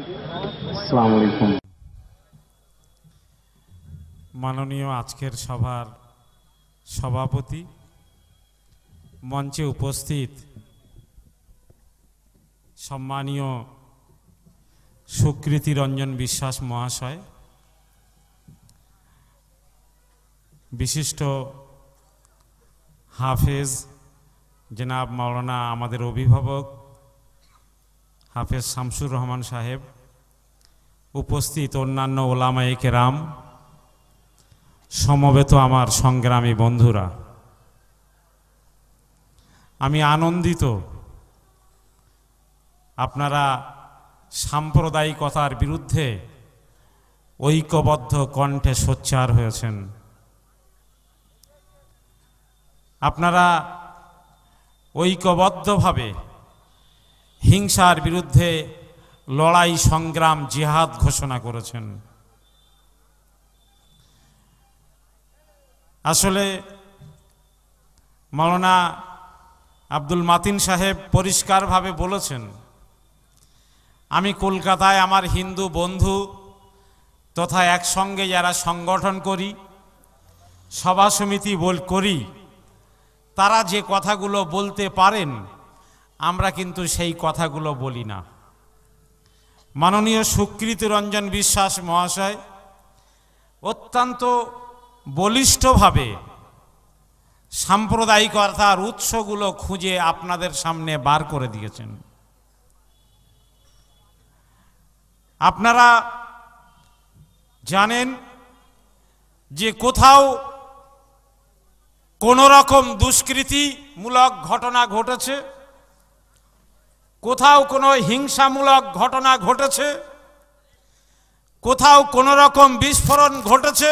আসসালামু আলাইকুম। মাননীয় আজকের সভার সভাপতি, মঞ্চে উপস্থিত সম্মানীয় সুকৃতি রঞ্জন বিশ্বাস মহাশয়, বিশিষ্ট হাফেজ জনাব মাওলানা আমাদের অভিভাবক হাফেজ শামসুর রহমান সাহেব, উপস্থিত অন্যান্য ওলামায়ে কেরাম, সমবেত আমার সংগ্রামী বন্ধুরা, আমি আনন্দিত আপনারা সাম্প্রদায়িকতার বিরুদ্ধে ঐক্যবদ্ধ কণ্ঠে সোচ্চার হয়েছেন। আপনারা ঐক্যবদ্ধভাবে হিংসার বিরুদ্ধে লড়াই, সংগ্রাম, জিহাদ ঘোষণা করেছেন। আসলে মাওলানা আব্দুল মাতিন সাহেব পরিষ্কারভাবে বলেছেন, আমি কলকাতায় আমার হিন্দু বন্ধু তথা একসঙ্গে যারা সংগঠন করি, সভা সমিতি করি, তারা যে কথাগুলো বলতে পারেন আমরা কিন্তু সেই কথাগুলো বলি না। মাননীয় সুকৃতি রঞ্জন বিশ্বাস মহাশয় অত্যন্ত বলিষ্ঠভাবে সাম্প্রদায়িকতার উৎসগুলো খুঁজে আপনাদের সামনে বার করে দিয়েছেন। আপনারা জানেন যে কোথাও কোনো রকম দুষ্কৃতিমূলক ঘটনা ঘটেছে, কোথাও কোনো হিংসামূলক ঘটনা ঘটেছে, কোথাও কোনো রকম বিস্ফোরণ ঘটেছে,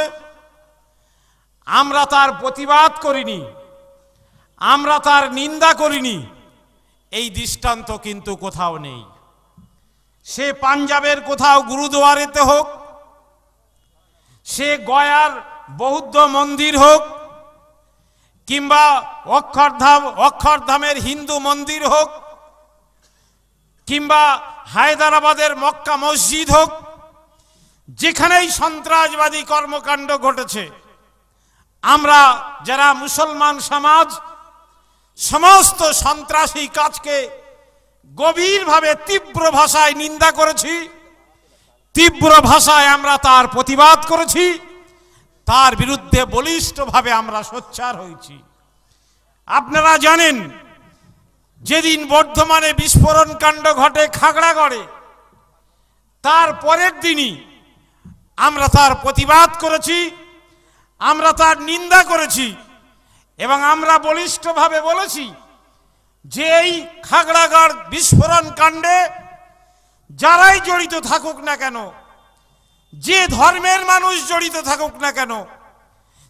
আমরা তার প্রতিবাদ করিনি, আমরা তার নিন্দা করিনি, এই দৃষ্টান্ত কিন্তু কোথাও নেই। সে পাঞ্জাবের কোথাও গুরুদুয়ারেতে হোক, সে গয়ার বৌদ্ধ মন্দির হোক, কিংবা অক্ষরধামের হিন্দু মন্দির হোক, কিংবা হায়দ্রাবাদের মক্কা মসজিদ হোক, যেখানেই সন্ত্রাসবাদী কর্মকাণ্ড ঘটেছে, আমরা যারা মুসলমান সমাজ সমস্ত সন্ত্রাসী কাজকে গভীরভাবে তীব্র ভাষায় নিন্দা করেছি, তীব্র ভাষায় আমরা তার প্রতিবাদ করেছি, তার বিরুদ্ধে বলিষ্ঠভাবে আমরা সোচ্চার হয়েছি। আপনারা জানেন যেদিন বর্ধমানে বিস্ফোরণ কাণ্ড ঘটে খাগড়াগড়ে, তার পরের দিনই আমরা তার প্রতিবাদ করেছি, আমরা তার নিন্দা করেছি এবং আমরা বলিষ্ঠভাবে বলেছি যে এই খাগড়াগড় বিস্ফোরণ কাণ্ডে যারাই জড়িত থাকুক না কেন, যে ধর্মের মানুষ জড়িত থাকুক না কেন,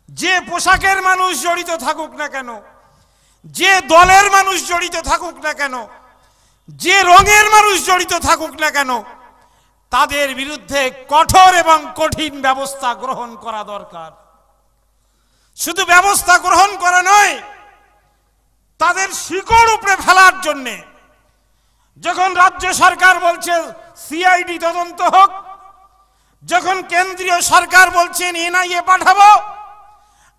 যে পোশাকের মানুষ জড়িত থাকুক না কেন, যে দলের মানুষ জড়িত থাকুক না কেন, যে রঙের মানুষ জড়িত থাকুক না কেন, তাদের বিরুদ্ধে কঠোর এবং কঠিন ব্যবস্থা গ্রহণ করা দরকার। শুধু ব্যবস্থা গ্রহণ করা নয়, তাদের শিকড় উপড়ে ফেলার জন্য যখন রাজ্য সরকার বলছে সিআইডি তদন্ত হোক, যখন কেন্দ্রীয় সরকার বলছেন এনআইএ পাঠাবো,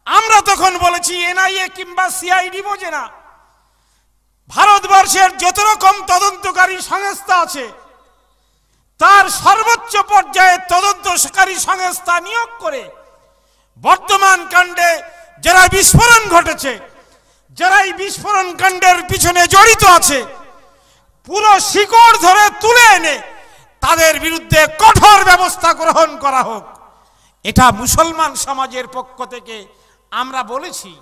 আমরা তখন বলেছি এনআইএ কিংবা সিআইডি বোঝে না, ভারতবর্ষের যত রকম তদন্তকারী সংস্থা আছে তার সর্বোচ্চ পর্যায়ে তদন্তকারী সংস্থা নিয়োগ করে বর্তমান কাণ্ডে যারা বিস্ফোরণ ঘটেছে, যারা এই বিস্ফোরণ কাণ্ডের পিছনে জড়িত আছে, পুরো শিকড় ধরে তুলে এনে তাদের বিরুদ্ধে কঠোর ব্যবস্থা গ্রহণ করা হোক। এটা মুসলমান সমাজের পক্ষ থেকে আমরা বলেছি।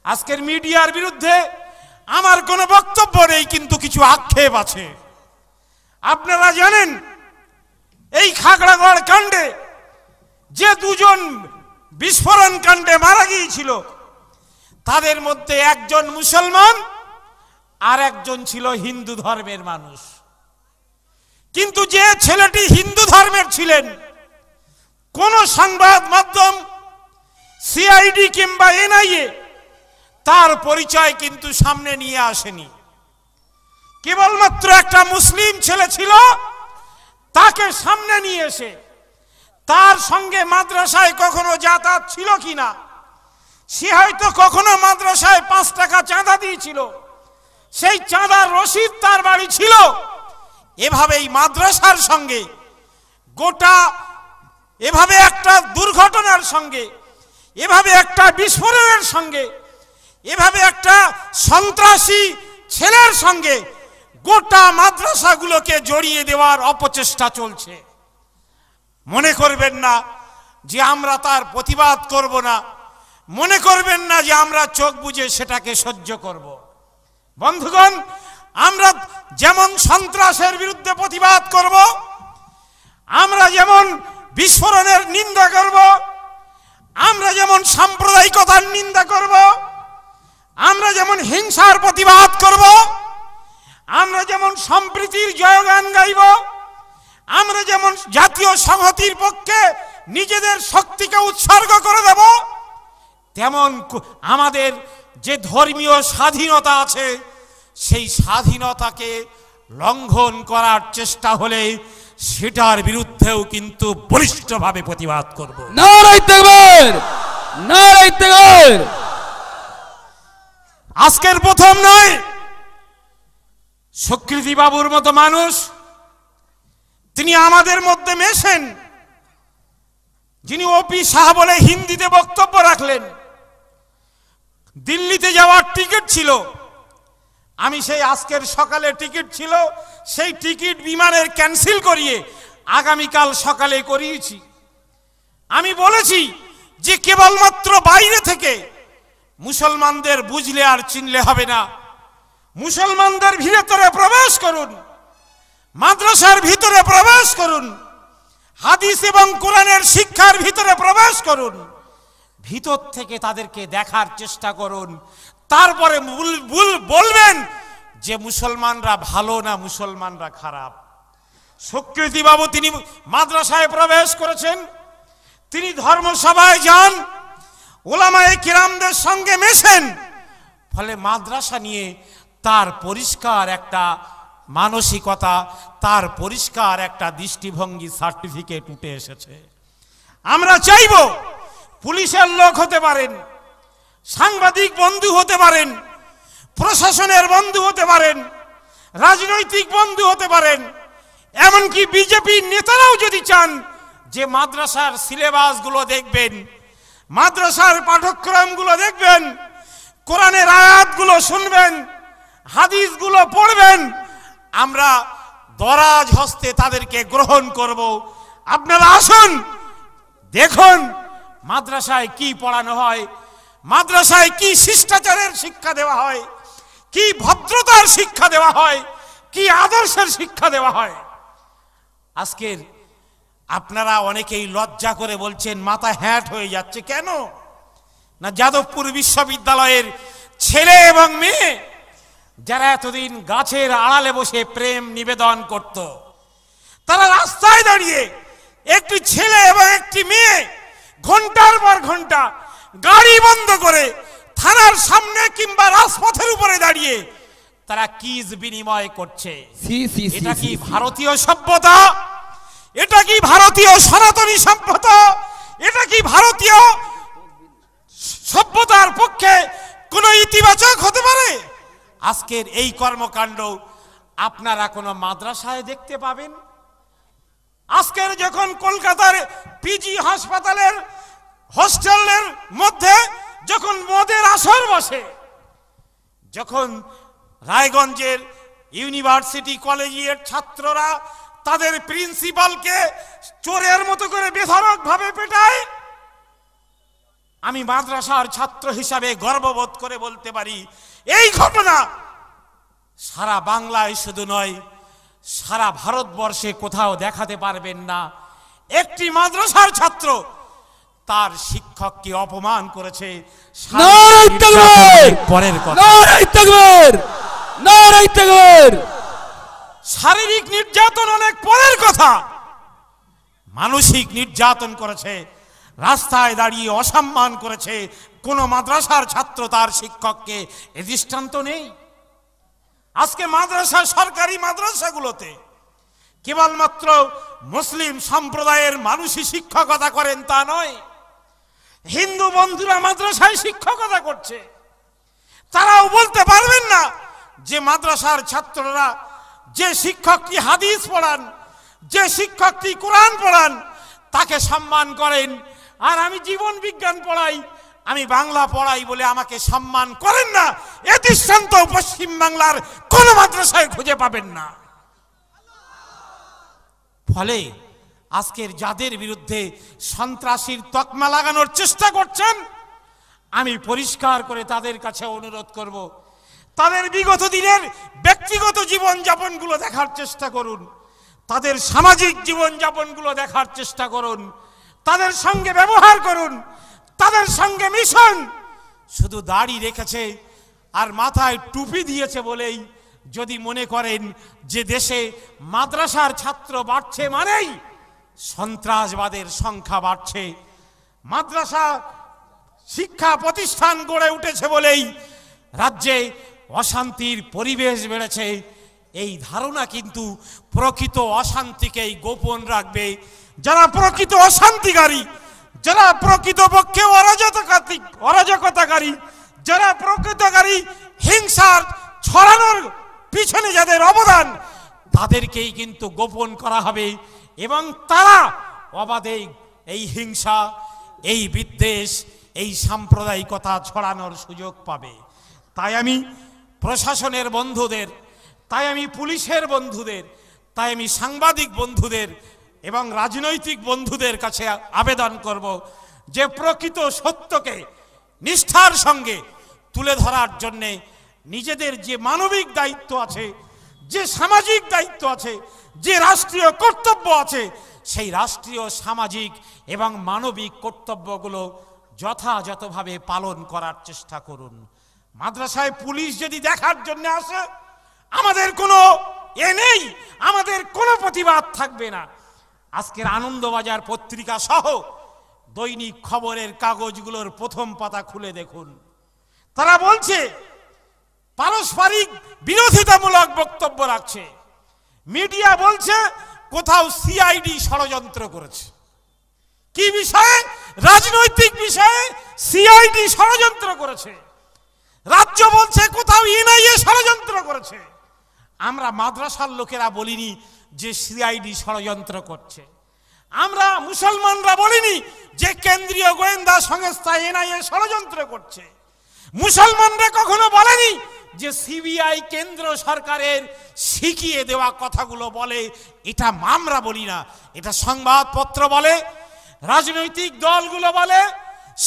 আজকের মিডিয়ার বিরুদ্ধে আমার কোনো বক্তব্য নেই, কিন্তু কিছু আক্ষেপ আছে। আপনারা জানেন এই খাগড়াগড় কাণ্ডে যে দুজন বিস্ফোরণ কাণ্ডে মারা গিয়েছিল, তাদের মধ্যে একজন মুসলমান আর একজন ছিল হিন্দু ধর্মের মানুষ। কিন্তু যে ছেলেটি হিন্দু ধর্মের ছিলেন, কোন সংবাদ মাধ্যম, সিআইডি কিংবা এনআইএ তার পরিচয় কিন্তু সামনে নিয়ে আসেনি। কেবলমাত্র একটা মুসলিম ছেলে ছিল, তাকে সামনে নিয়ে এসে তার সঙ্গে মাদ্রাসায় কখনো যাতায়াত ছিল কিনা, সে হয়তো কখনো মাদ্রাসায় 5 টাকা চাঁদা দিয়েছিল, সেই চাঁদার রসিদ তার বাড়ি ছিল। এভাবেই মাদ্রাসার সঙ্গে গোটা, এভাবে একটা দুর্ঘটনার সঙ্গে, এভাবে একটা বিস্ফোরণের সঙ্গে, এভাবে একটা সন্ত্রাসী ছেলের সঙ্গে গোটা মাদ্রাসাগুলোকে জড়িয়ে দেওয়ার অপচেষ্টা চলছে। মনে করবেন না যে আমরা তার প্রতিবাদ করব না, মনে করবেন না যে আমরা চোখ বুজে সেটাকে সহ্য করব। বন্ধুগণ, আমরা যেমন সন্ত্রাসের বিরুদ্ধে প্রতিবাদ করব, আমরা যেমন বিস্ফোরণের নিন্দা করব, আমরা যেমন সাম্প্রদায়িকতার নিন্দা করব, আমরা যেমন হিংসার প্রতিবাদ করব, আমরা যেমন সম্প্রীতির জয়গান গাইব, আমরা যেমন জাতীয় সংহতির পক্ষে নিজেদের শক্তিকে উৎসর্গ করে দেব, তেমন আমাদের যে ধর্মীয় স্বাধীনতা আছে সেই স্বাধীনতাকে লঙ্ঘন করার চেষ্টা হলে সেটার বিরুদ্ধেও কিন্তু বলিষ্ঠভাবে প্রতিবাদ করব। নারায়ে তাকবীর, নারায়ে তাকবীর। আজকের প্রথম নয়, স্বীকৃতি বাবুর মতো মানুষ তিনি আমাদের মধ্যে মেশেন, যিনি ওপি শাহ বলে হিন্দিতে বক্তব্য রাখলেন। দিল্লিতে যাওয়ার টিকিট ছিল, আমি সেই আজকের সকালে টিকিট ছিল, সেই টিকিট বিমানের ক্যান্সেল করিয়ে আগামীকাল সকালে করিয়েছি। আমি বলেছি যে কেবলমাত্র বাইরে থেকে মুসলমানদের বুঝলে আর চিনলে হবে না, মুসলমানদের ভিতরে প্রবেশ করুন, মাদ্রাসার ভিতরে প্রবেশ করুন, হাদিস এবং কোরআনের শিক্ষার ভিতরে প্রবেশ করুন, ভিতর থেকে তাদেরকে দেখার চেষ্টা করুন, তারপরে বলবেন যে মুসলমানরা ভালো না মুসলমানরা খারাপ। স্বীকৃতি বাবু তিনি মাদ্রাসায় প্রবেশ করেছেন, তিনি ধর্মসভায় যান, ওলামায়ে কিরামদের সঙ্গে মেশেন, ফলে মাদ্রাসা নিয়ে তার পরিষ্কার একটা মানসিকতা, তার পরিষ্কার একটা দৃষ্টিভঙ্গি সার্টিফিকেট উঠে এসেছে। আমরা চাইব পুলিশের লোক হতে পারেন, সাংবাদিক বন্ধু হতে পারেন, প্রশাসনের বন্ধু হতে পারেন, রাজনৈতিক বন্ধু হতে পারেন, এমনকি বিজেপির নেতারাও যদি চান যে মাদ্রাসার সিলেবাসগুলো দেখবেন, মাদ্রাসার পাঠ্যক্রমগুলো দেখবেন, কোরআনের আয়াতগুলো শুনবেন, হাদিসগুলো পড়বেন, আমরা দরাজ হস্তে তাদেরকে গ্রহণ করব। আপনারা আসুন, দেখুন মাদ্রাসায় কি পড়ানো হয়, মাদ্রাসায় কি শিষ্টাচারের শিক্ষা দেওয়া হয়, কি ভদ্রতার শিক্ষা দেওয়া হয়, কি আদর্শের শিক্ষা দেওয়া হয়। আজকের আপনারা অনেকেই লজ্জা করে বলছেন মাথা হ্যাট হয়ে যাচ্ছে, কেন না যাদবপুর বিশ্ববিদ্যালয়ের ছেলে এবং মেয়ে যারা এতদিন গাছের আড়ালে বসে প্রেম নিবেদন করত, তারা রাস্তায় দাঁড়িয়ে একটি ছেলে এবং একটি মেয়ে ঘন্টার পর ঘন্টা গাড়ি বন্ধ করে থানার সামনে কিংবা রাজপথের উপরে দাঁড়িয়ে তারা কিজ বিনিময় করছে। এটা কি ভারতীয় সভ্যতা? এটা কি ভারতীয় সনাতনী সভ্যতা? এটা কি ভারতীয় সভ্যতার পক্ষে কোনো ইতিবাচক হতে পারে? আজকের এই কর্মকাণ্ড আপনারা কোনো মাদ্রাসায় দেখতে পাবেন? আজকের যখন কলকাতার পিজি হাসপাতালের হোস্টেলের মধ্যে যখন মদের আসর বসে, যখন রায়গঞ্জের ইউনিভার্সিটি কলেজের ছাত্ররা তাদের প্রিন্সিপালকে চোরের মতো করে বেধড়কভাবে পেটায়, আমি মাদ্রাসার ছাত্র হিসাবে গর্ববোধ করে বলতে পারি এই ঘটনা সারা বাংলায় শুধু নয়, সারা ভারতবর্ষে কোথাও দেখাতে পারবেন না। একটি মাদ্রাসার ছাত্র তার শিক্ষককে অপমান করেছে, পরের কথা শারীরিক নির্যাতন অনেক পরের কথা, মানসিক নির্যাতন করেছে, রাস্তায় দাঁড়িয়ে অসম্মান করেছে কোন মাদ্রাসার ছাত্র তার শিক্ষককে, এ দৃষ্টান্ত নেই। আজকে মাদ্রাসা, সরকারি মাদ্রাসাগুলোতে কেবলমাত্র মুসলিম সম্প্রদায়ের মানুষই শিক্ষকতা করেন তা নয়, হিন্দু বন্ধুরা মাদ্রাসায় শিক্ষকতা করছে। তারাও বলতে পারবেন না যে মাদ্রাসার ছাত্ররা, যে শিক্ষকটি হাদিস পড়ান, যে শিক্ষকটি কোরআন পড়ান, তাকে সম্মান করেন, আর আমি জীবন বিজ্ঞান পড়াই, আমি বাংলা পড়াই বলে আমাকে সম্মান করেন না। এ দৃষ্টান্ত পশ্চিম বাংলার কোন মাদ্রাসায় খুঁজে পাবেন না। ফলে আজকের যাদের বিরুদ্ধে সন্ত্রাসীর তকমা লাগানোর চেষ্টা করছেন, আমি পরিষ্কার করে তাদের কাছে অনুরোধ করব, তাদের বিগত দিনের ব্যক্তিগত জীবনযাপনগুলো দেখার চেষ্টা করুন, তাদের সামাজিক জীবনযাপনগুলো দেখার চেষ্টা করুন, তাদের সঙ্গে ব্যবহার করুন, তাদের সঙ্গে মিশন। শুধু দাড়ি রেখেছে আর মাথায় টুপি দিয়েছে বলেই যদি মনে করেন যে দেশে মাদ্রাসার ছাত্র বাড়ছে মানেই সন্ত্রাসবাদের সংখ্যা বাড়ছে, মাদ্রাসা শিক্ষা প্রতিষ্ঠান গড়ে উঠেছে বলেই রাজ্যে অশান্তির পরিবেশ বেড়েছে, এই ধারণা কিন্তু প্রকৃত অশান্তিকেই গোপন রাখবে। যারা প্রকৃত অশান্তিকারী, যারা প্রকৃতপক্ষে অরাজকতাকারী, যারা প্রকৃতকারী হিংসার ছড়ানোর পিছনে যাদের অবদান, তাদেরকেই কিন্তু গোপন করা হবে এবং তারা অবাধে এই হিংসা, এই বিদ্বেষ, এই সাম্প্রদায়িকতা ছড়ানোর সুযোগ পাবে। তাই আমি প্রশাসনের বন্ধুদের, তাই আমি পুলিশের বন্ধুদের, তাই আমি সাংবাদিক বন্ধুদের এবং রাজনৈতিক বন্ধুদের কাছে আবেদন করব যে প্রকৃত সত্যকে নিষ্ঠার সঙ্গে তুলে ধরার জন্যে নিজেদের যে মানবিক দায়িত্ব আছে, যে সামাজিক দায়িত্ব আছে, যে রাষ্ট্রীয় কর্তব্য আছে, সেই রাষ্ট্রীয়, সামাজিক এবং মানবিক কর্তব্যগুলো যথাযথভাবে পালন করার চেষ্টা করুন। মাদ্রাসায় পুলিশ যদি দেখার জন্য আসে, আমাদের কোনো নেই, আমাদের কোনো প্রতিবাদ থাকবে না। আজকের আনন্দবাজার পত্রিকা সহ দৈনিক খবরের কাগজগুলোর প্রথম পাতা খুলে দেখুন, তারা বলছে পারস্পরিক বিরোধিতামূলক বক্তব্য রাখছে। মিডিয়া বলছে কোথাও সিআইডি ষড়যন্ত্র করেছে। কি বিষয়ে? রাজনৈতিক বিষয়ে সিআইডি ষড়যন্ত্র করেছে। রাজ্য বলছে কোথাও এনআইএ ষড়যন্ত্র করেছে। আমরা মাদ্রাসার লোকেরা বলিনি যে সিআইডি ষড়যন্ত্র করছে, আমরা মুসলমানরা বলিনি যে কেন্দ্রীয় গোয়েন্দা সংস্থা এনআইএ ষড়যন্ত্র করছে। মুসলমানরা কখনো বলেনি যে সিবিআই কেন্দ্র সরকারের শিখিয়ে দেওয়া কথাগুলো বলে, এটা আমরা বলি না, এটা সংবাদপত্র বলে, রাজনৈতিক দলগুলো বলে,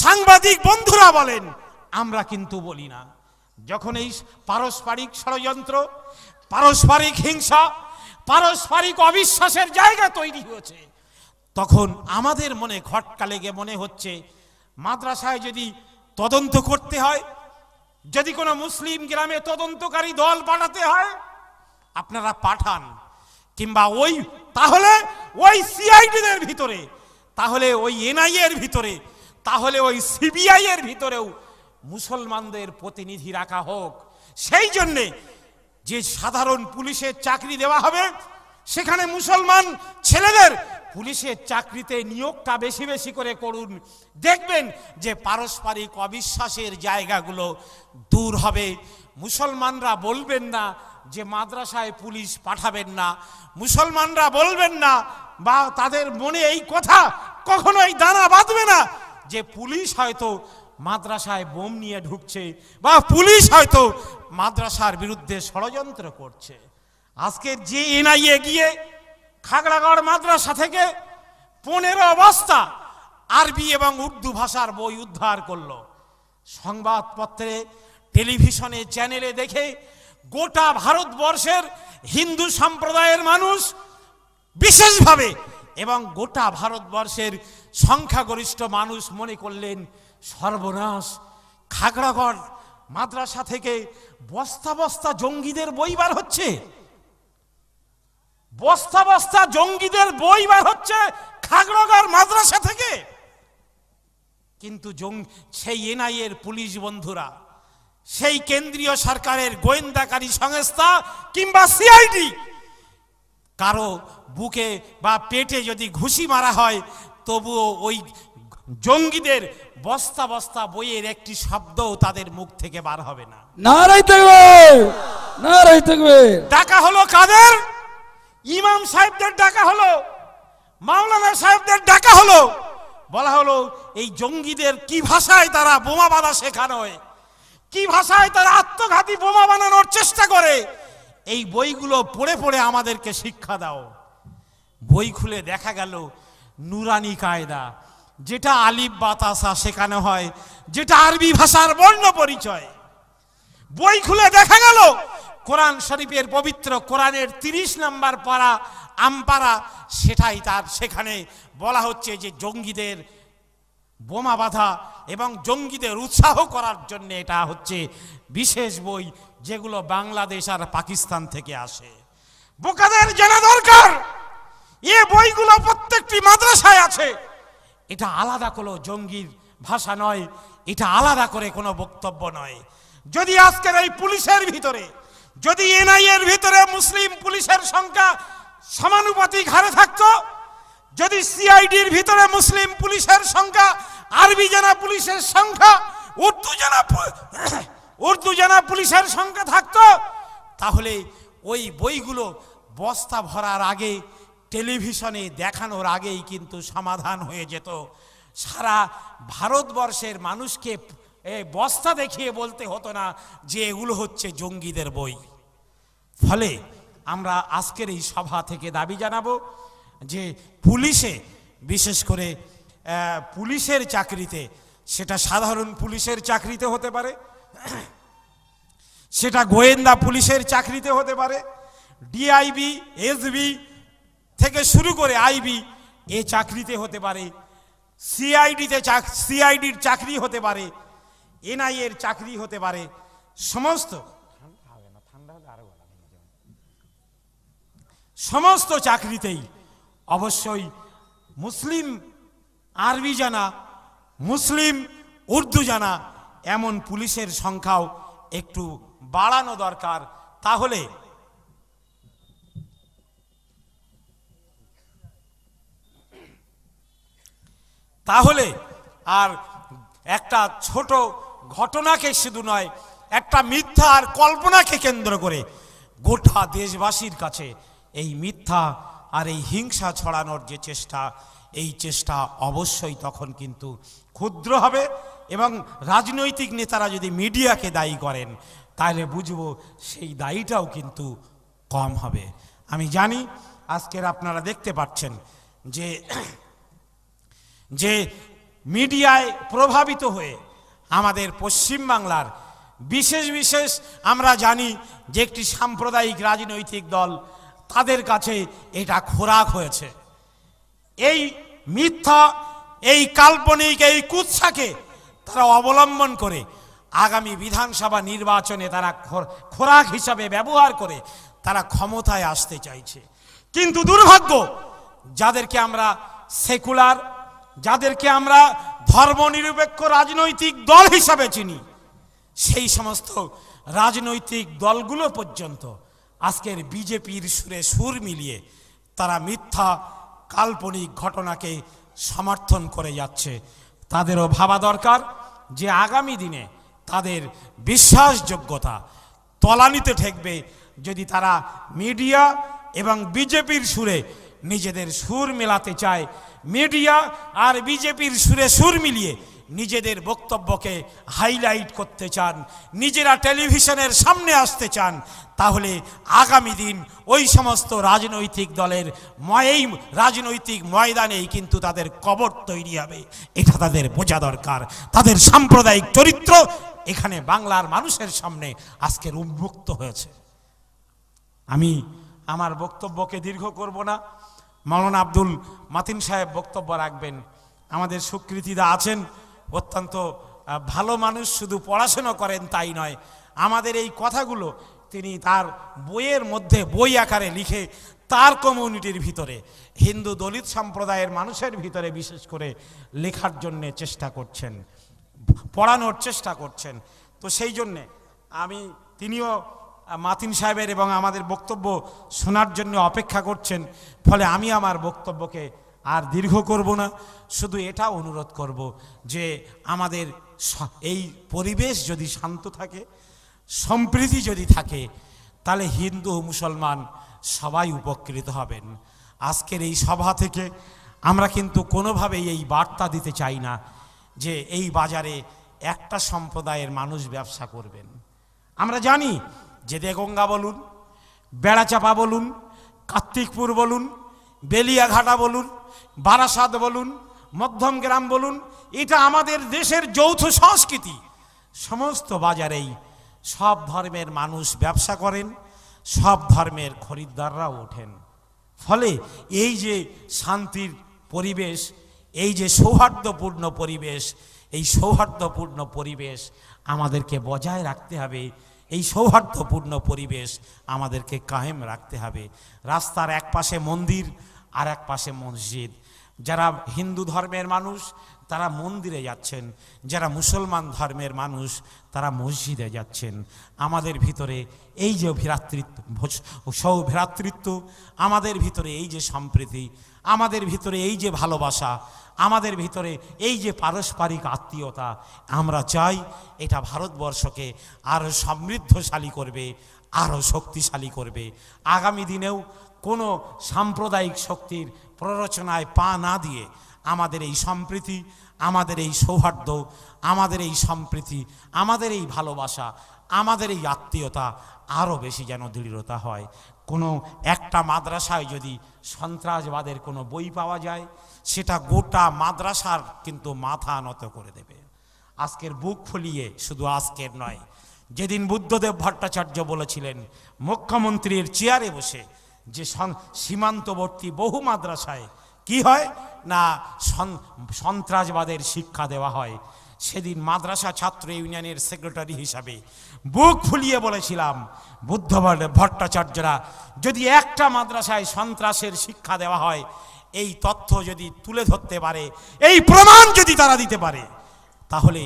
সাংবাদিক বন্ধুরা বলেন, আমরা কিন্তু বলি না। যখন এই পারস্পরিক ষড়যন্ত্র, পারস্পরিক হিংসা, পারস্পরিক অবিশ্বাসের জায়গা তৈরি হয়েছে, তখন আমাদের মনে খটকা লেগে মনে হচ্ছে মাদ্রাসায় যদি তদন্ত করতে হয়, যদি কোনো মুসলিম গ্রামে তদন্তকারী দল পাঠাতে হয়, আপনারা পাঠান, কিংবা তাহলে ওই সিআইডিদের ভিতরে, তাহলে ওই এনআইএ এর ভিতরে, তাহলে ওই সিবিআই এর ভিতরেও মুসলমানদের প্রতিনিধি রাখা হোক। সেই জন্যে যে সাধারণ পুলিশের চাকরি দেওয়া হবে, সেখানে মুসলমান ছেলেদের পুলিশের চাকরিতে নিয়োগটা বেশি বেশি করে করুন। দেখবেন যে পারস্পরিক অবিশ্বাসের জায়গাগুলো দূর হবে। মুসলমানরা বলবেন না যে মাদ্রাসায় পুলিশ পাঠাবেন না, মুসলমানরা বলবেন না, বা তাদের মনে এই কথা কখনোই দানা বাঁধবে না যে পুলিশ হয়তো মাদ্রাসায় বোম নিয়ে ঢুকছে, বা পুলিশ হয়তো মাদ্রাসার বিরুদ্ধে ষড়যন্ত্র করছে। আজকের যে এনআইএ গিয়ে খাগড়াগড় মাদ্রাসা থেকে 15 বস্তা আরবি এবং উর্দু ভাষার বই উদ্ধার করলো, সংবাদপত্রে, টেলিভিশনে, চ্যানেলে দেখে গোটা ভারতবর্ষের হিন্দু সম্প্রদায়ের মানুষ বিশেষভাবে এবং গোটা ভারতবর্ষের সংখ্যাগরিষ্ঠ মানুষ মনে করলেন সর্বনাশ, খাগড়াগড় মাদ্রাসা থেকে বস্তা বস্তা জঙ্গিদের বই বার হচ্ছে, বস্তা বস্তা জঙ্গিদের বই বার হচ্ছে খাগড়াগড় মাদ্রাসা থেকে। কিন্তু সেই এনআইএ এর পুলিশ বন্ধুরা, সেই কেন্দ্রীয় সরকারের গোয়েন্দাকারী সংস্থা কিংবা সিআইডি, কারো বুকে বা পেটে যদি ঘুষি মারা হয়, তবুও ওই জঙ্গিদের বস্তা বস্তা বইয়ের একটি শব্দও তাদের মুখ থেকে বার হবে না। নারায়ে তাকবীর, নারায়ে তাকবীর। ডাকা হলো কাদের? ইমাম সাহেবদের ডাকা হলো, মাওলানা সাহেবদের ডাকা হলো। বলা হলো এই জঙ্গিদের কি ভাষায় তারা বোমা বাঁধা শেখানোয়, কি ভাষায় তারা আত্মঘাতী বোমা বানানোর চেষ্টা করে, এই বইগুলো পড়ে পড়ে আমাদেরকে শিক্ষা দাও। বই খুলে দেখা গেল নুরানি কায়দা, যেটা আলিফ বাতাসা শেখানো হয়, যেটা আরবি ভাষার বর্ণ পরিচয়। বই খুলে দেখা গেল কোরআন শরীফের পবিত্র কোরআনের 30 নম্বর পারা আমপারা, সেটাই তার সেখানে বলা হচ্ছে যে জঙ্গিদের বোমা বাঁধা এবং জঙ্গিদের উৎসাহ করার জন্য এটা হচ্ছে বিশেষ বই, যেগুলো বাংলাদেশ আর পাকিস্তান থেকে আসে। বোকাদের জানা দরকার এ বইগুলো প্রত্যেকটি মাদ্রাসায় আছে। এটা আলাদা কোনো জঙ্গির ভাষা নয়, এটা আলাদা করে কোনো বক্তব্য নয়। যদি আজকের এই পুলিশের ভিতরে, যদি এনআইএর ভিতরে মুসলিম পুলিশের সংখ্যা সমানুপাতিক হারে থাকতো, যদি সিআইডির ভিতরে মুসলিম পুলিশের সংখ্যা আরবি জানা পুলিশের সংখ্যা উর্দু জানা পুলিশের সংখ্যা থাকতো, তাহলে ওই বইগুলো বস্তা ভরার আগে, টেলিভিশনে দেখানোর আগেই কিন্তু সমাধান হয়ে যেত। সারা ভারতবর্ষের মানুষকে বস্তা দেখিয়ে বলতে হতো না যে এগুলো হচ্ছে জঙ্গিদের বই। ফলে আমরা আজকের এই সভা থেকে দাবি জানাবো যে পুলিশে, বিশেষ করে পুলিশের চাকরিতে, সেটা সাধারণ পুলিশের চাকরিতে হতে পারে, সেটা গোয়েন্দা পুলিশের চাকরিতে হতে পারে, ডিআইবি, এসবি থেকে শুরু করে আইবি এ চাকরিতে হতে পারে, সিআইডির চাকরি হতে পারে, এনআইএর চাকরি হতে পারে, সমস্ত চাকরিতেই অবশ্যই মুসলিম আরবি জানা, মুসলিম উর্দু জানা এমন পুলিশের সংখ্যাও একটু বাড়ানো দরকার। তাহলে আর একটা ছোট ঘটনাকে শুধু নয়, একটা মিথ্যা আর কল্পনাকে কেন্দ্র করে গোটা দেশবাসীর কাছে এই মিথ্যা আর এই হিংসা ছড়ানোর যে চেষ্টা, এই চেষ্টা অবশ্যই তখন কিন্তু ক্ষুদ্র হবে। এবং রাজনৈতিক নেতারা যদি মিডিয়াকে দায়ী করেন, তাহলে বুঝবো সেই দায়ীটাও কিন্তু কম হবে। আমি জানি আজকের আপনারা দেখতে পাচ্ছেন যে মিডিয়ায় প্রভাবিত হয়ে আমাদের পশ্চিমবাংলার বিশেষ আমরা জানি যে একটি সাম্প্রদায়িক রাজনৈতিক দল, তাদের কাছে এটা খোরাক হয়েছে। এই মিথ্যা, এই কাল্পনিক, এই কুৎসাকে তারা অবলম্বন করে আগামী বিধানসভা নির্বাচনে তারা খোরাক হিসাবে ব্যবহার করে তারা ক্ষমতায় আসতে চাইছে। কিন্তু দুর্ভাগ্য, যাদেরকে আমরা সেকুলার, যাদেরকে আমরা ধর্মনিরপেক্ষ রাজনৈতিক দল হিসাবে চিনি, সেই সমস্ত রাজনৈতিক দলগুলো পর্যন্ত আজকের বিজেপির সুরে সুর মিলিয়ে তারা মিথ্যা কাল্পনিক ঘটনাকে সমর্থন করে যাচ্ছে। তাদেরও ভাবা দরকার যে আগামী দিনে তাদের বিশ্বাসযোগ্যতা তলানিতে ঠেকবে যদি তারা মিডিয়া এবং বিজেপির সুরে নিজেদের সুর মেলাতে চায়। মিডিয়া আর বিজেপির সুরে সুর মিলিয়ে নিজেদের বক্তব্যকে হাইলাইট করতে চান, নিজেরা টেলিভিশনের সামনে আসতে চান, তাহলে আগামী দিন ওই সমস্ত রাজনৈতিক দলের এই রাজনৈতিক ময়দানেই কিন্তু তাদের কবর তৈরি হবে। এটা তাদের বোঝা দরকার। তাদের সাম্প্রদায়িক চরিত্র এখানে বাংলার মানুষের সামনে আজকের উন্মুক্ত হয়েছে। আমি আমার বক্তব্যকে দীর্ঘ করব না। মাওলানা আব্দুল মাতিন সাহেব বক্তব্য রাখবেন। আমাদের সুকৃতিদা আছেন, অত্যন্ত ভালো মানুষ, শুধু পড়াশোনা করেন তাই নয়, আমাদের এই কথাগুলো তিনি তার বইয়ের মধ্যে বই আকারে লিখে তার কমিউনিটির ভিতরে, হিন্দু দলিত সম্প্রদায়ের মানুষের ভিতরে বিশেষ করে লেখার জন্য চেষ্টা করছেন, পড়ানোর চেষ্টা করছেন। তো সেই জন্যে তিনিও মাতিন সাহেবের এবং আমাদের বক্তব্য শোনার জন্য অপেক্ষা করছেন, ফলে আমি আমার বক্তব্যকে আর দীর্ঘ করব না। শুধু এটা অনুরোধ করব যে আমাদের এই পরিবেশ যদি শান্ত থাকে, সম্প্রীতি যদি থাকে, তাহলে হিন্দু ও মুসলমান সবাই উপকৃত হবেন। আজকের এই সভা থেকে আমরা কিন্তু কোনোভাবেই এই বার্তা দিতে চাই না যে এই বাজারে একটা সম্প্রদায়ের মানুষ ব্যবসা করবেন। আমরা জানি যে দেগঙ্গা বলুন, বেড়াচাপা বলুন, কার্তিকপুর বলুন, বেলিয়াঘাটা বলুন, বারাসাত বলুন, মধ্যমগ্রাম বলুন, এটা আমাদের দেশের যৌথ সংস্কৃতি। সমস্ত বাজারেই সব ধর্মের মানুষ ব্যবসা করেন, সব ধর্মের খরিদ্দাররাও ওঠেন। ফলে এই যে শান্তির পরিবেশ, এই যে সৌহার্দ্যপূর্ণ পরিবেশ, এই সৌহার্দ্যপূর্ণ পরিবেশ আমাদেরকে বজায় রাখতে হবে। এই সৌহার্দ্যপূর্ণ পরিবেশ আমাদেরকে কায়েম রাখতে হবে। রাস্তার এক পাশে মন্দির আর এক পাশে মসজিদ। যারা হিন্দু ধর্মের মানুষ তারা মন্দিরে যাচ্ছেন, যারা মুসলমান ধর্মের মানুষ তারা মসজিদে যাচ্ছেন। আমাদের ভিতরে এই যে সৌভ্রাতৃত্ব, আমাদের ভিতরে এই যে সম্প্রীতি, আমাদের ভিতরে এই যে ভালোবাসা, আমাদের ভিতরে এই যে পারস্পরিক আত্মীয়তা, আমরা চাই এটা ভারতবর্ষকে আরও সমৃদ্ধশালী করবে, আরও শক্তিশালী করবে। আগামী দিনেও কোনো সাম্প্রদায়িক শক্তির প্ররোচনায় পা না দিয়ে আমাদের এই সম্প্রীতি, আমাদের এই সৌহার্দ্য, আমাদের এই সম্প্রীতি, আমাদের এই ভালোবাসা, আমাদের এই আত্মীয়তা আরও বেশি যেন দৃঢ়তা হয়। কোনো একটা মাদ্রাসায় যদি সন্ত্রাসবাদের কোনো বই পাওয়া যায়, সেটা গোটা মাদ্রাসার কিন্তু মাথা নত করে দেবে। আজকের বুক ফুলিয়ে, শুধু আজকের নয়, যেদিন বুদ্ধদেব ভট্টাচার্য বলেছিলেন মুখ্যমন্ত্রীর চেয়ারে বসে যে সীমান্তবর্তী বহু মাদ্রাসায় কি হয় না সন্ত্রাসবাদের শিক্ষা দেওয়া হয়, সেদিন মাদ্রাসা ছাত্র ইউনিয়নের সেক্রেটারি হিসাবে বুক ফুলিয়ে বলেছিলাম বুদ্ধদেব ভট্টাচার্যরা যদি একটা মাদ্রাসায় সন্ত্রাসের শিক্ষা দেওয়া হয়, এই তথ্য যদি তুলে ধরতে পারে, এই প্রমাণ যদি তারা দিতে পারে, তাহলে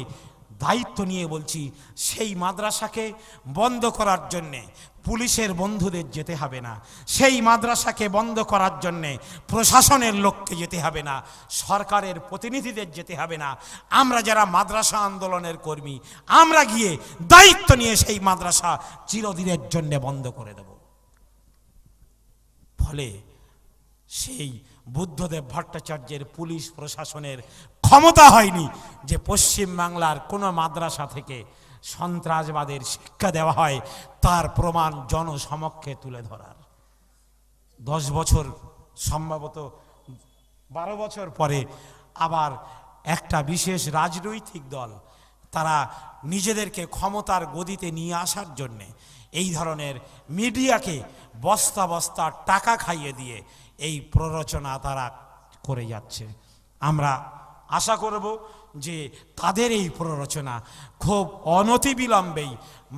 দায়িত্ব নিয়ে বলছি সেই মাদ্রাসাকে বন্ধ করার জন্যে পুলিশের বন্ধুদের যেতে হবে না, সেই মাদ্রাসাকে বন্ধ করার জন্যে প্রশাসনের লোককে যেতে হবে না, সরকারের প্রতিনিধিদের যেতে হবে না। আমরা যারা মাদ্রাসা আন্দোলনের কর্মী, আমরা গিয়ে দায়িত্ব নিয়ে সেই মাদ্রাসা চিরদিনের জন্যে বন্ধ করে দেব। ফলে সেই বুদ্ধদেব ভট্টাচার্যের পুলিশ প্রশাসনের ক্ষমতা হয়নি যে পশ্চিমবাংলার কোনো মাদ্রাসা থেকে সন্ত্রাসবাদের শিক্ষা দেওয়া হয় তার প্রমাণ জনসমক্ষে তুলে ধরার। 10 বছর, সম্ভবত 12 বছর পরে আবার একটা বিশেষ রাজনৈতিক দল তারা নিজেদেরকে ক্ষমতার গদিতে নিয়ে আসার জন্যে এই ধরনের মিডিয়াকে বস্তা বস্তা টাকা খাইয়ে দিয়ে এই প্ররোচনা তারা করে যাচ্ছে। আমরা আশা করব যে তাদের এই প্ররোচনা খুব অনতিবিলম্বেই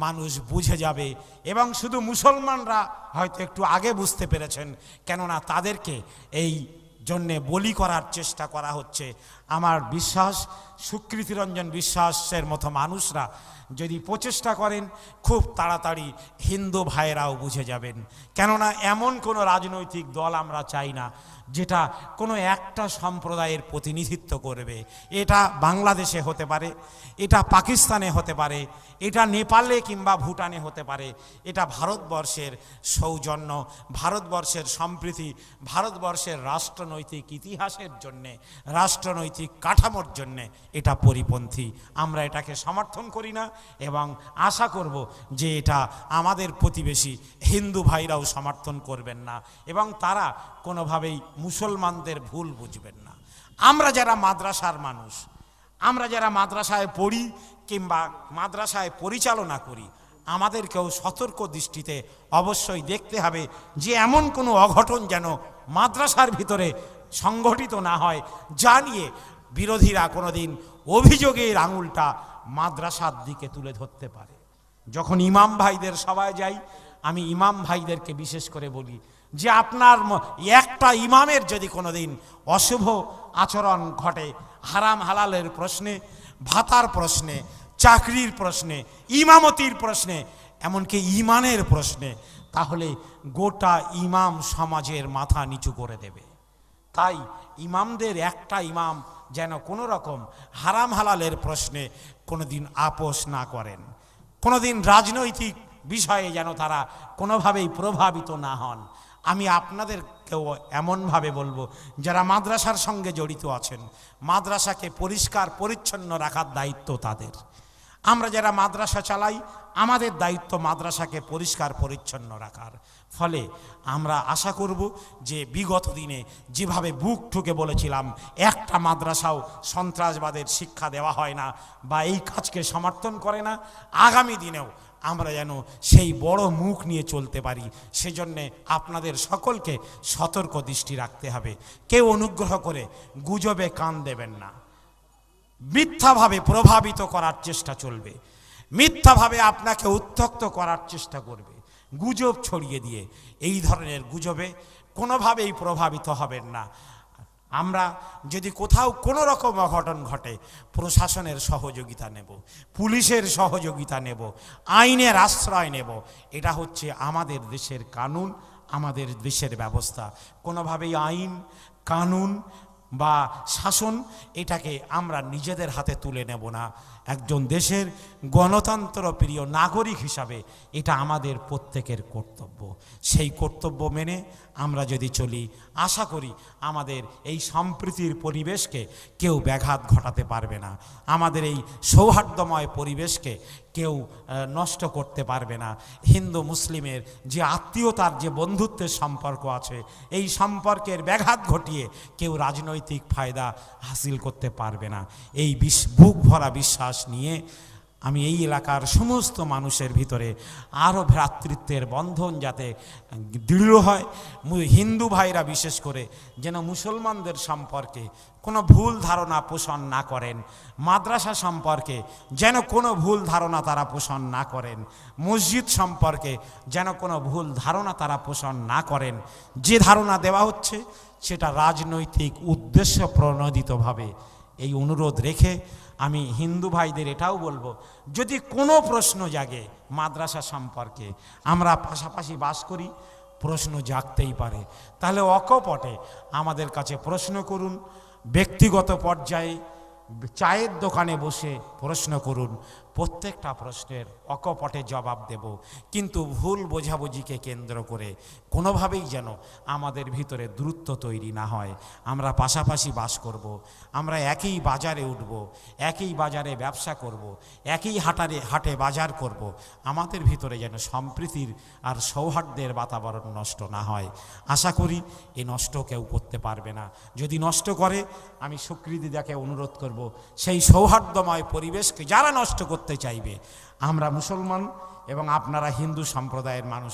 মানুষ বুঝে যাবে, এবং শুধু মুসলমানরা হয়তো একটু আগে বুঝতে পেরেছেন, কেননা তাদেরকে এই জন্যে বলি করার চেষ্টা করা হচ্ছে। আমার বিশ্বাস সুকৃতিরঞ্জন বিশ্বাসের মতো মানুষরা যদি প্রচেষ্টা করেন, খুব তাড়াতাড়ি হিন্দু ভাইয়েরাও বুঝে যাবেন। কেননা এমন কোনো রাজনৈতিক দল আমরা চাই না যেটা কোনো একটা সম্প্রদায়ের প্রতিনিধিত্ব করবে। এটা বাংলাদেশে হতে পারে, এটা পাকিস্তানে হতে পারে, এটা নেপালে কিংবা ভুটানে হতে পারে। এটা ভারতবর্ষের সৌজন্য, ভারতবর্ষের সম্প্রীতি, ভারতবর্ষের রাষ্ট্রনৈতিক ইতিহাসের জন্যে, রাষ্ট্রনৈতিক কাঠামোর জন্যে এটা পরিপন্থী। আমরা এটাকে সমর্থন করি না, এবং আশা করব যে এটা আমাদের প্রতিবেশী হিন্দু ভাইরাও সমর্থন করবেন না, এবং তারা কোনোভাবেই মুসলমানদের ভুল বুঝবেন না। আমরা যারা মাদ্রাসার মানুষ, আমরা যারা মাদ্রাসায় পড়ি কিংবা মাদ্রাসায় পরিচালনা করি, আমাদেরকেও সতর্ক দৃষ্টিতে অবশ্যই দেখতে হবে যে এমন কোনো অঘটন যেন মাদ্রাসার ভিতরে সংঘটিত না হয়, যা নিয়ে বিরোধীরা কোনোদিন অভিযোগের আঙুলটা মাদ্রাসার দিকে তুলে ধরতে পারে। যখন ইমাম ভাইদের সবাই যাই, আমি ইমাম ভাইদেরকে বিশেষ করে বলি যে আপনার একটা ইমামের যদি কোনোদিন অশুভ আচরণ ঘটে, হারাম হালালের প্রশ্নে, ভাতার প্রশ্নে, চাকরির প্রশ্নে, ইমামতির প্রশ্নে, এমনকি ইমানের প্রশ্নে, তাহলে গোটা ইমাম সমাজের মাথা নিচু করে দেবে। তাই ইমামদের একটা ইমাম যেন কোনো রকম হারাম হালালের প্রশ্নে কোনোদিন আপোষ না করেন, কোনোদিন রাজনৈতিক বিষয়ে যেন তারা কোনোভাবেই প্রভাবিত না হন। আমি আপনাদেরকেও এমনভাবে বলবো, যারা মাদ্রাসার সঙ্গে জড়িত আছেন, মাদ্রাসাকে পরিষ্কার পরিচ্ছন্ন রাখার দায়িত্ব তাদের। আমরা যারা মাদ্রাসা চালাই, আমাদের দায়িত্ব মাদ্রাসাকে পরিষ্কার পরিচ্ছন্ন রাখার। ফলে আমরা আশা করব যে বিগত দিনে যেভাবে বুক ঠুকে বলেছিলাম একটা মাদ্রাসাও সন্ত্রাসবাদের শিক্ষা দেওয়া হয় না বা এই কাজকে সমর্থন করে না, আগামী দিনেও আমরা যেন সেই বড় মুখ নিয়ে চলতে পারি। সেজন্যে আপনাদের সকলকে সতর্ক দৃষ্টি রাখতে হবে। কেউ অনুগ্রহ করে গুজবে কান দেবেন না। মিথ্যাভাবে প্রভাবিত করার চেষ্টা চলবে, মিথ্যাভাবে আপনাকে উত্ত্যক্ত করার চেষ্টা করবে গুজব ছড়িয়ে দিয়ে। এই ধরনের গুজবে কোনোভাবেই প্রভাবিত হবেন না। আমরা যদি কোথাও কোনো রকম অঘটন ঘটে, প্রশাসনের সহযোগিতা নেব, পুলিশের সহযোগিতা নেব, আইনের আশ্রয় নেব। এটা হচ্ছে আমাদের দেশের কানুন, আমাদের দেশের ব্যবস্থা। কোনোভাবেই আইন কানুন বা শাসন এটাকে আমরা নিজেদের হাতে তুলে নেব না। একজন দেশের গণতন্ত্র প্রিয় নাগরিক হিসাবে এটা আমাদের প্রত্যেকের কর্তব্য। সেই কর্তব্য মেনে আমরা যদি চলি, আশা করি আমাদের এই সম্প্রীতির পরিবেশকে কেউ ব্যাঘাত ঘটাতে পারবে না, আমাদের এই সৌহার্দ্যময় পরিবেশকে কেউ নষ্ট করতে পারবে না। হিন্দু মুসলিমের যে আত্মীয়তার, যে বন্ধুত্বের সম্পর্ক আছে, এই সম্পর্কের ব্যাঘাত ঘটিয়ে কেউ রাজনৈতিক ফায়দা হাসিল করতে পারবে না। এই বুক ভরা বিশ্বাস নিয়ে আমি এই এলাকার সমস্ত মানুষের ভিতরে আরও ভ্রাতৃত্বের বন্ধন যাতে দৃঢ় হয়, হিন্দু ভাইরা বিশেষ করে যেন মুসলমানদের সম্পর্কে কোনো ভুল ধারণা পোষণ না করেন, মাদ্রাসা সম্পর্কে যেন কোনো ভুল ধারণা তারা পোষণ না করেন, মসজিদ সম্পর্কে যেন কোনো ভুল ধারণা তারা পোষণ না করেন। যে ধারণা দেওয়া হচ্ছে সেটা রাজনৈতিক উদ্দেশ্য প্রণোদিতভাবে। এই অনুরোধ রেখে আমি হিন্দু ভাইদের এটাও বলবো, যদি কোনো প্রশ্ন জাগে মাদ্রাসা সম্পর্কে, আমরা পাশাপাশি বাস করি, প্রশ্ন জাগতেই পারে, তাহলে অকপটে আমাদের কাছে প্রশ্ন করুন, ব্যক্তিগত পর্যায়ে চায়ের দোকানে বসে প্রশ্ন করুন। প্রত্যেকটা প্রশ্নের অকপটে জবাব দেব, কিন্তু ভুল বোঝাবুঝিকে কেন্দ্র করে কোনোভাবেই যেন আমাদের ভিতরে দূরত্ব তৈরি না হয়। আমরা পাশাপাশি বাস করব, আমরা একই বাজারে উঠব, একই বাজারে ব্যবসা করব, একই হাটে বাজার করব। আমাদের ভিতরে যেন সম্প্রীতির আর সৌহার্দ্যের বাতাবরণ নষ্ট না হয়। আশা করি এ নষ্ট কেউ করতে পারবে না। যদি নষ্ট করে, আমি সুকৃতিদাকে অনুরোধ করব সেই সৌহার্দ্যময় পরিবেশকে যারা নষ্ট করতে চাইবে, আমরা মুসলমান এবং আপনারা হিন্দু সম্প্রদায়ের মানুষ